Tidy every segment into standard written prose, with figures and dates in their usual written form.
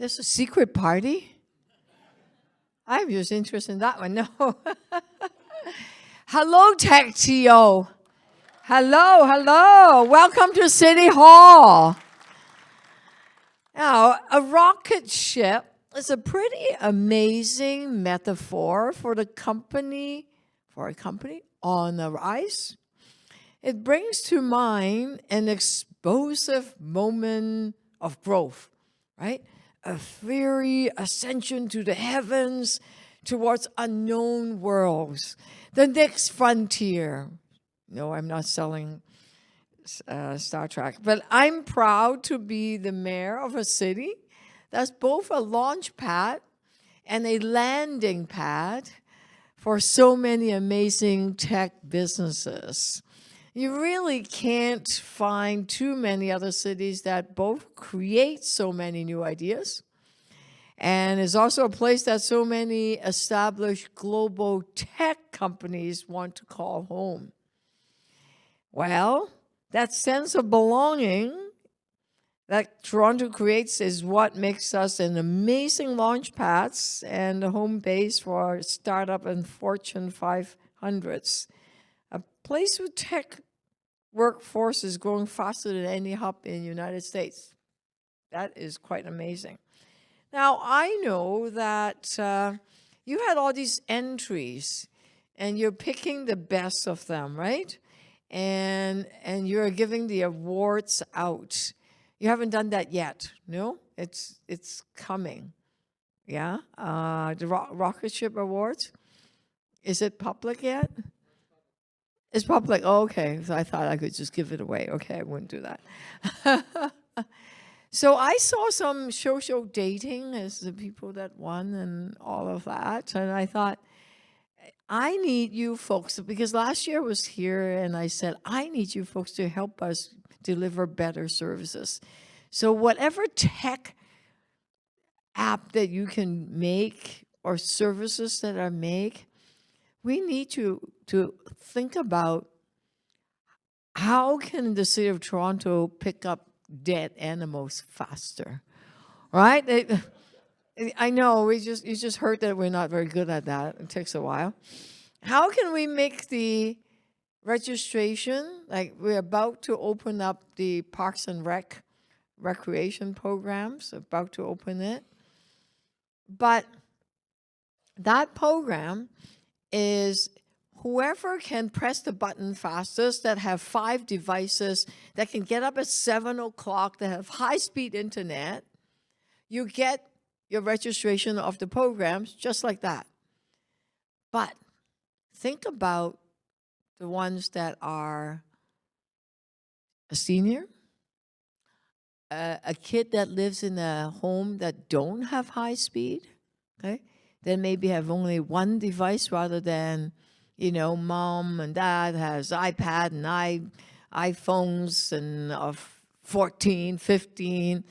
There's a secret party? I'm just interested in that one. No. Hello, TechTO. Hello. Welcome to City Hall. Now, a rocket ship is a pretty amazing metaphor for a company on the rise. It brings to mind an explosive moment of growth, right? A fiery ascension to the heavens towards unknown worlds, the next frontier. No, I'm not selling Star Trek, but I'm proud to be the mayor of a city that's both a launch pad and a landing pad for so many amazing tech businesses. You really can't find too many other cities that both create so many new ideas and is also a place that so many established global tech companies want to call home. Well, that sense of belonging that Toronto creates is what makes us an amazing launch pads and a home base for startup and Fortune 500s. A place with tech workforce is growing faster than any hub in the United States. That is quite amazing. Now, I know that you had all these entries, and you're picking the best of them, right? And you're giving the awards out. You haven't done that yet, no? It's coming, yeah? The Rocketship Awards, is it public yet? It's public. Oh, okay. So I thought I could just give it away. Okay, I wouldn't do that. So I saw some social dating as the people that won and all of that. And I thought, I need you folks, because last year I was here and I said, I need you folks to help us deliver better services. So whatever tech app that you can make or services that are made, we need to think about how can the city of Toronto pick up dead animals faster, right? I know, you just heard that we're not very good at that. It takes a while. How can we make the registration, like we're about to open up the Parks and Recreation programs, about to open it. But that program is whoever can press the button fastest, that have 5 devices, that can get up at 7 o'clock, that have high-speed internet, you get your registration of the programs just like that. But think about the ones that are a senior, a kid that lives in a home that don't have high speed, okay? Then maybe have only one device rather than, mom and dad has iPad and iPhones and of 14, 15,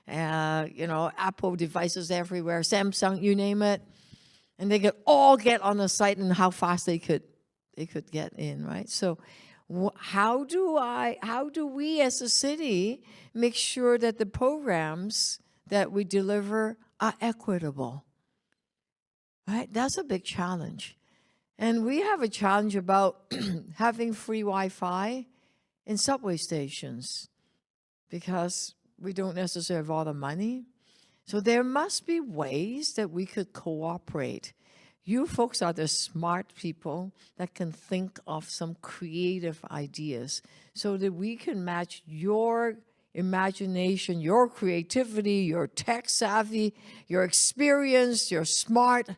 Apple devices everywhere, Samsung, you name it. And they could all get on the site and how fast they could get in, right? So how do we as a city make sure that the programs that we deliver are equitable? Right? That's a big challenge. And we have a challenge about having free Wi-Fi in subway stations because we don't necessarily have all the money. So there must be ways that we could cooperate. You folks are the smart people that can think of some creative ideas so that we can match your imagination, your creativity, your tech savvy, your experience, your smart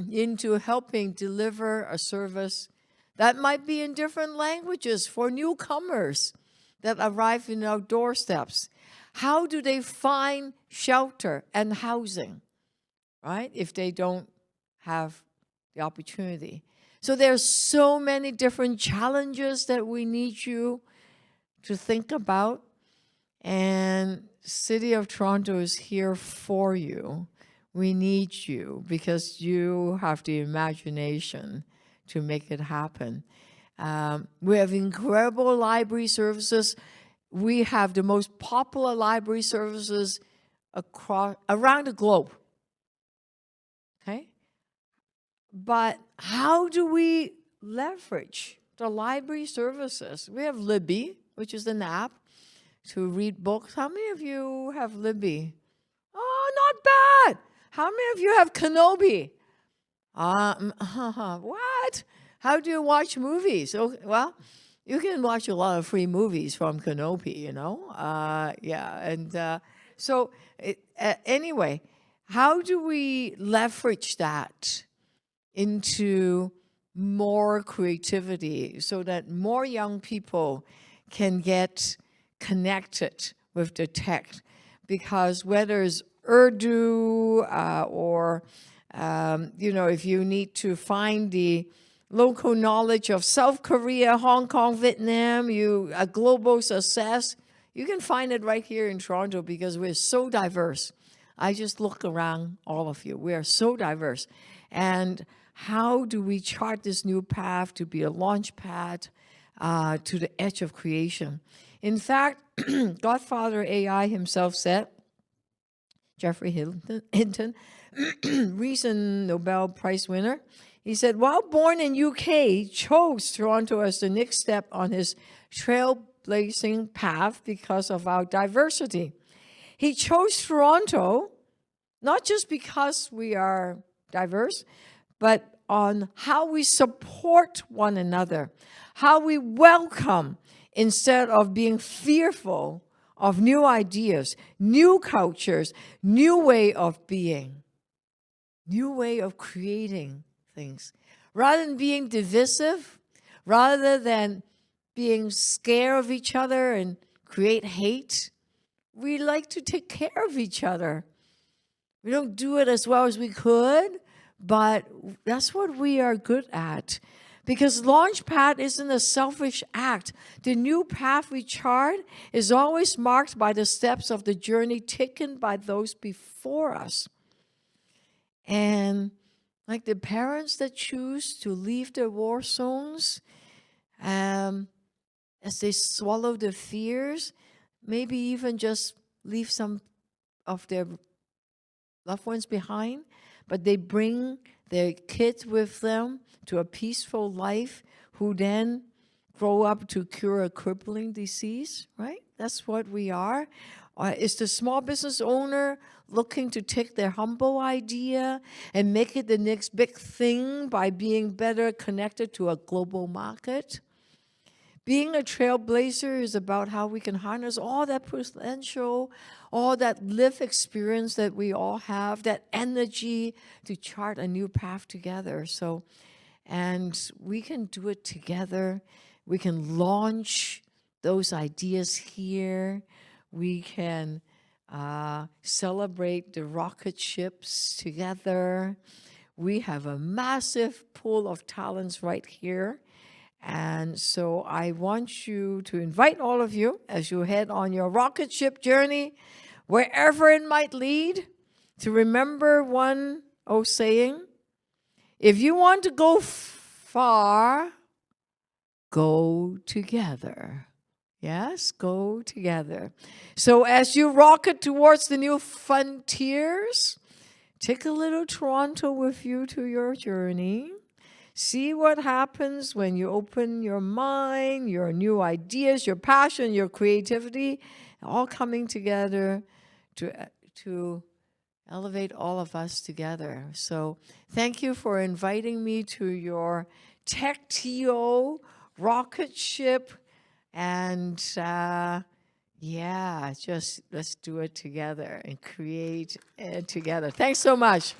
into helping deliver a service that might be in different languages for newcomers that arrive in our doorsteps. How do they find shelter and housing, right, if they don't have the opportunity? So there's so many different challenges that we need you to think about, and City of Toronto is here for you. We need you because you have the imagination to make it happen. We have incredible library services. We have the most popular library services around the globe. Okay? But how do we leverage the library services? We have Libby, which is an app to read books. How many of you have Libby? Oh, not bad. How many of you have Kenobi? What? How do you watch movies? Oh, well, you can watch a lot of free movies from Kenobi, you know? Yeah, and so anyway, how do we leverage that into more creativity so that more young people can get connected with the tech? Because whether it's Urdu or if you need to find the local knowledge of South Korea, Hong Kong, Vietnam, a global success, you can find it right here in Toronto because we're so diverse. I just look around all of you. We are so diverse. And how do we chart this new path to be a launch pad to the edge of creation? In fact, Godfather AI himself said, Jeffrey Hinton, recent Nobel Prize winner, he said, while born in UK, chose Toronto as the next step on his trailblazing path because of our diversity. He chose Toronto not just because we are diverse, but on how we support one another, how we welcome instead of being fearful of new ideas, new cultures, new way of being, new way of creating things. Rather than being divisive, rather than being scared of each other and create hate, we like to take care of each other. We don't do it as well as we could, but that's what we are good at. Because Launchpad isn't a selfish act. The new path we chart is always marked by the steps of the journey taken by those before us. And like the parents that choose to leave their war zones, as they swallow the fears, maybe even just leave some of their loved ones behind, but they bring their kids with them to a peaceful life, who then grow up to cure a crippling disease, right? That's what we are. Is the small business owner looking to take their humble idea and make it the next big thing by being better connected to a global market? Being a trailblazer is about how we can harness all that potential, all that lived experience that we all have, that energy to chart a new path together. So, and we can do it together. We can launch those ideas here. We can celebrate the Rocketships together. We have a massive pool of talents right here. And so I want you to invite all of you as you head on your rocket ship journey, wherever it might lead, to remember one old saying: if you want to go far, go together. Yes, go together. So as you rocket towards the new frontiers, take a little Toronto with you to your journey. See what happens when you open your mind, your new ideas, your passion, your creativity, all coming together to elevate all of us together. So thank you for inviting me to your TechTO rocket ship. And yeah, just let's do it together and create together. Thanks so much.